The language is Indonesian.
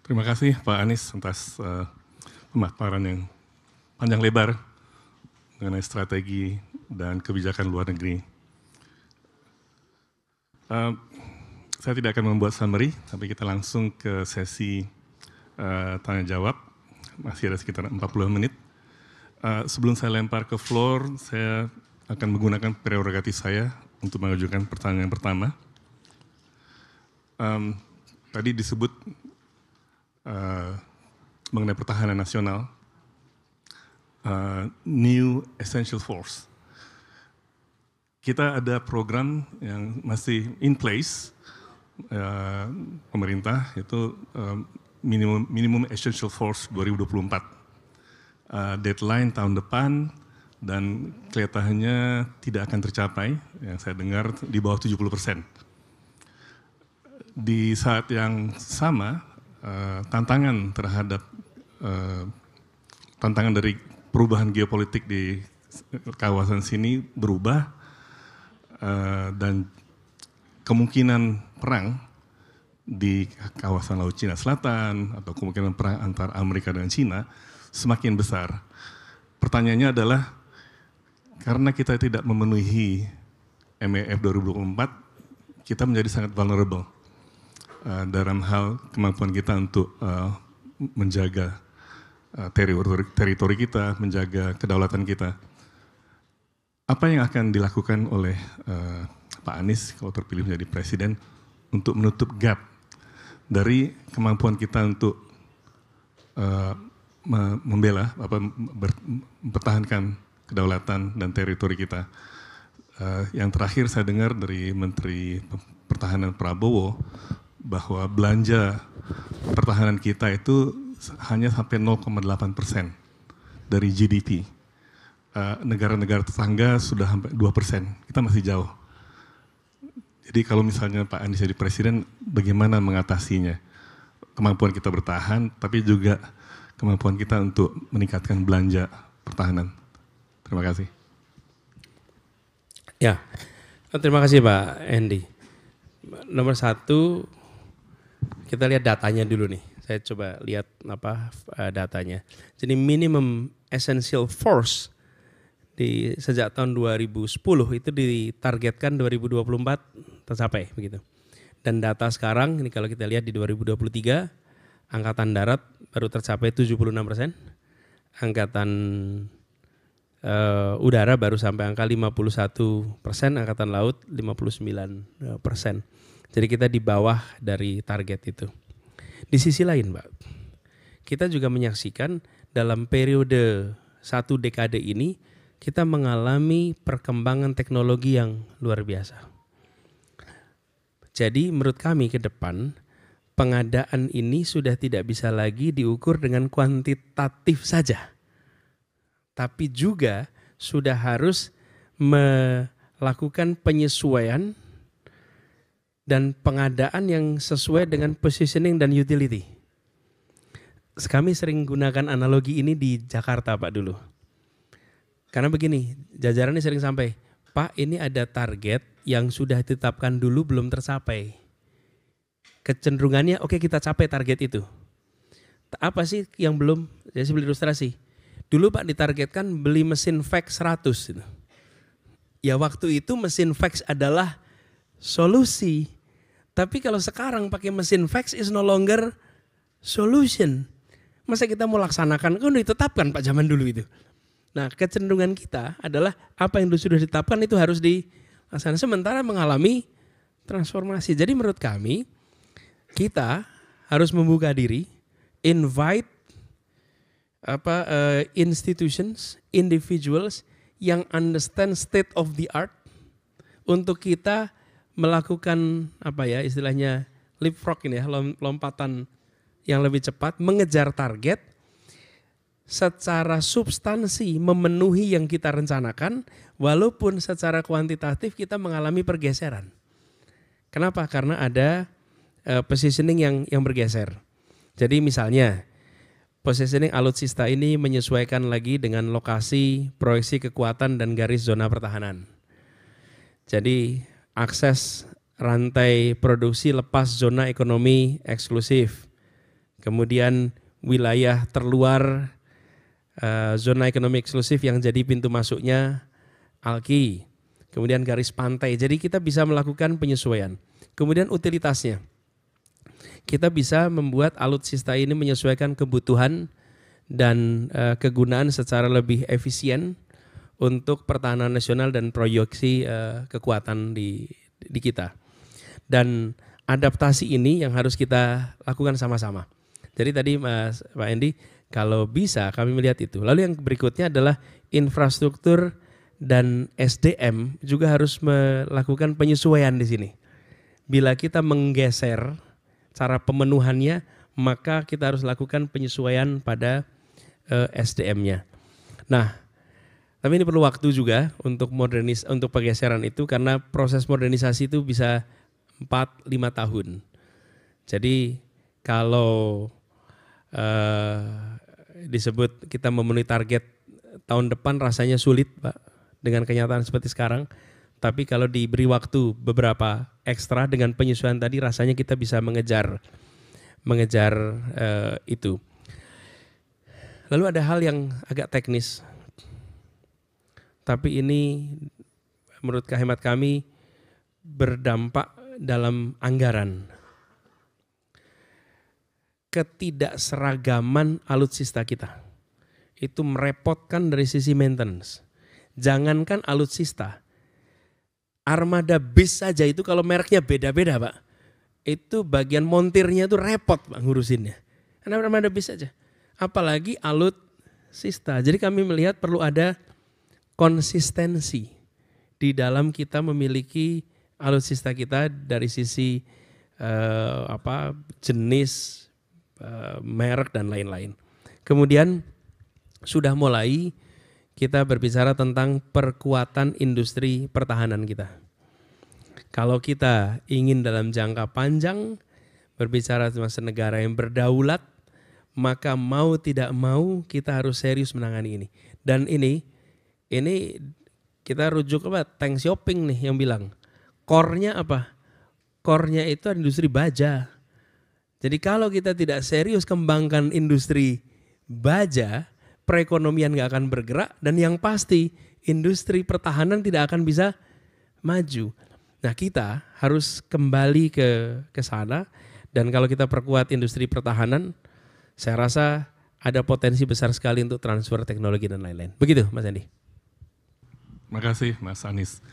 Terima kasih Pak Anies atas pemaparan yang panjang lebar mengenai strategi dan kebijakan luar negeri. Saya tidak akan membuat summary, tapi kita langsung ke sesi tanya jawab. Masih ada sekitar 40 menit. Sebelum saya lempar ke floor, saya akan menggunakan prerogatif saya untuk mengajukan pertanyaan yang pertama. Tadi disebut mengenai pertahanan nasional, new essential force. Kita ada program yang masih in place, pemerintah itu minimum essential force 2024. Deadline tahun depan dan kelihatannya tidak akan tercapai, yang saya dengar di bawah 70%. Di saat yang sama, tantangan terhadap tantangan dari perubahan geopolitik di kawasan sini berubah dan kemungkinan perang di kawasan Laut Cina Selatan atau kemungkinan perang antara Amerika dan Cina semakin besar. Pertanyaannya adalah karena kita tidak memenuhi MEF 2024, kita menjadi sangat vulnerable dalam hal kemampuan kita untuk menjaga teritori kita, menjaga kedaulatan kita. Apa yang akan dilakukan oleh Pak Anies kalau terpilih menjadi presiden untuk menutup gap dari kemampuan kita untuk membela, mempertahankan kedaulatan dan teritori kita? Yang terakhir saya dengar dari Menteri Pertahanan Prabowo bahwa belanja pertahanan kita itu hanya sampai 0,8% dari GDP. Negara-negara tetangga sudah sampai 2%, kita masih jauh. Jadi kalau misalnya Pak Anies jadi presiden, bagaimana mengatasinya? Kemampuan kita bertahan, tapi juga kemampuan kita untuk meningkatkan belanja pertahanan. Terima kasih. Ya, terima kasih Pak Andy. Nomor satu, kita lihat datanya dulu nih. Saya coba lihat datanya. Jadi minimum essential force sejak tahun 2010 itu ditargetkan 2024 tercapai begitu. Dan data sekarang ini kalau kita lihat di 2023, Angkatan Darat baru tercapai 76%, Angkatan Udara baru sampai angka 51%, Angkatan Laut 59%. Jadi kita di bawah dari target itu. Di sisi lain Mbak, kita juga menyaksikan dalam periode 1 dekade ini kita mengalami perkembangan teknologi yang luar biasa. Jadi menurut kami ke depan pengadaan ini sudah tidak bisa lagi diukur dengan kuantitatif saja. Tapi juga sudah harus melakukan penyesuaian dan pengadaan yang sesuai dengan positioning dan utility. Kami sering gunakan analogi ini di Jakarta Pak dulu. Karena begini, jajarannya sering sampai, Pak ini ada target yang sudah ditetapkan dulu belum tercapai. Kecenderungannya oke kita capai target itu. Apa sih yang belum? Saya beli ilustrasi. Dulu Pak ditargetkan beli mesin fax 100. Gitu. Ya waktu itu mesin fax adalah solusi. Tapi kalau sekarang pakai mesin fax is no longer solution. Masa kita mau laksanakan, kan udah ditetapkan Pak zaman dulu itu. Nah kecenderungan kita adalah apa yang sudah ditetapkan itu harus dilaksanakan. Sementara mengalami transformasi. Jadi menurut kami kita harus membuka diri, invite institutions, individuals yang understand state of the art untuk kita melakukan istilahnya leapfrog ini ya, lompatan yang lebih cepat, mengejar target secara substansi memenuhi yang kita rencanakan walaupun secara kuantitatif kita mengalami pergeseran. Kenapa? Karena ada positioning yang bergeser. Jadi misalnya positioning alutsista ini menyesuaikan lagi dengan lokasi, proyeksi kekuatan dan garis zona pertahanan. Jadi akses rantai produksi lepas zona ekonomi eksklusif. Kemudian wilayah terluar zona ekonomi eksklusif yang jadi pintu masuknya ALKI. Kemudian garis pantai. Jadi kita bisa melakukan penyesuaian. Kemudian utilitasnya. Kita bisa membuat alutsista ini menyesuaikan kebutuhan dan kegunaan secara lebih efisien untuk pertahanan nasional dan proyeksi kekuatan di kita. Dan adaptasi ini yang harus kita lakukan sama-sama. Jadi tadi Pak Endi, kalau bisa kami melihat itu. Lalu yang berikutnya adalah infrastruktur dan SDM juga harus melakukan penyesuaian di sini. Bila kita menggeser cara pemenuhannya, maka kita harus lakukan penyesuaian pada SDM-nya. Nah, tapi ini perlu waktu juga untuk pergeseran itu karena proses modernisasi itu bisa 4-5 tahun. Jadi kalau disebut kita memenuhi target tahun depan rasanya sulit, Pak, dengan kenyataan seperti sekarang. Tapi kalau diberi waktu beberapa ekstra dengan penyesuaian tadi rasanya kita bisa mengejar itu. Lalu ada hal yang agak teknis. Tapi ini menurut hemat kami berdampak dalam anggaran. Ketidakseragaman alutsista kita itu merepotkan dari sisi maintenance. Jangankan alutsista, armada bis saja itu kalau mereknya beda-beda, Pak, itu bagian montirnya itu repot, Pak, ngurusinnya. Karena armada bis saja, apalagi alutsista. Jadi kami melihat perlu ada konsistensi di dalam kita memiliki alutsista kita dari sisi jenis, merek dan lain-lain. Kemudian sudah mulai kita berbicara tentang perkuatan industri pertahanan kita. Kalau kita ingin dalam jangka panjang berbicara tentang negara yang berdaulat, maka mau tidak mau kita harus serius menangani ini. Dan ini kita rujuk apa? Tank Shopping nih yang bilang. Core-nya apa? Core-nya itu industri baja. Jadi kalau kita tidak serius kembangkan industri baja, perekonomian gak akan bergerak dan yang pasti industri pertahanan tidak akan bisa maju. Nah, kita harus kembali ke sana dan kalau kita perkuat industri pertahanan, saya rasa ada potensi besar sekali untuk transfer teknologi dan lain-lain. Begitu, Mas Andi. Terima kasih, Mas Anies.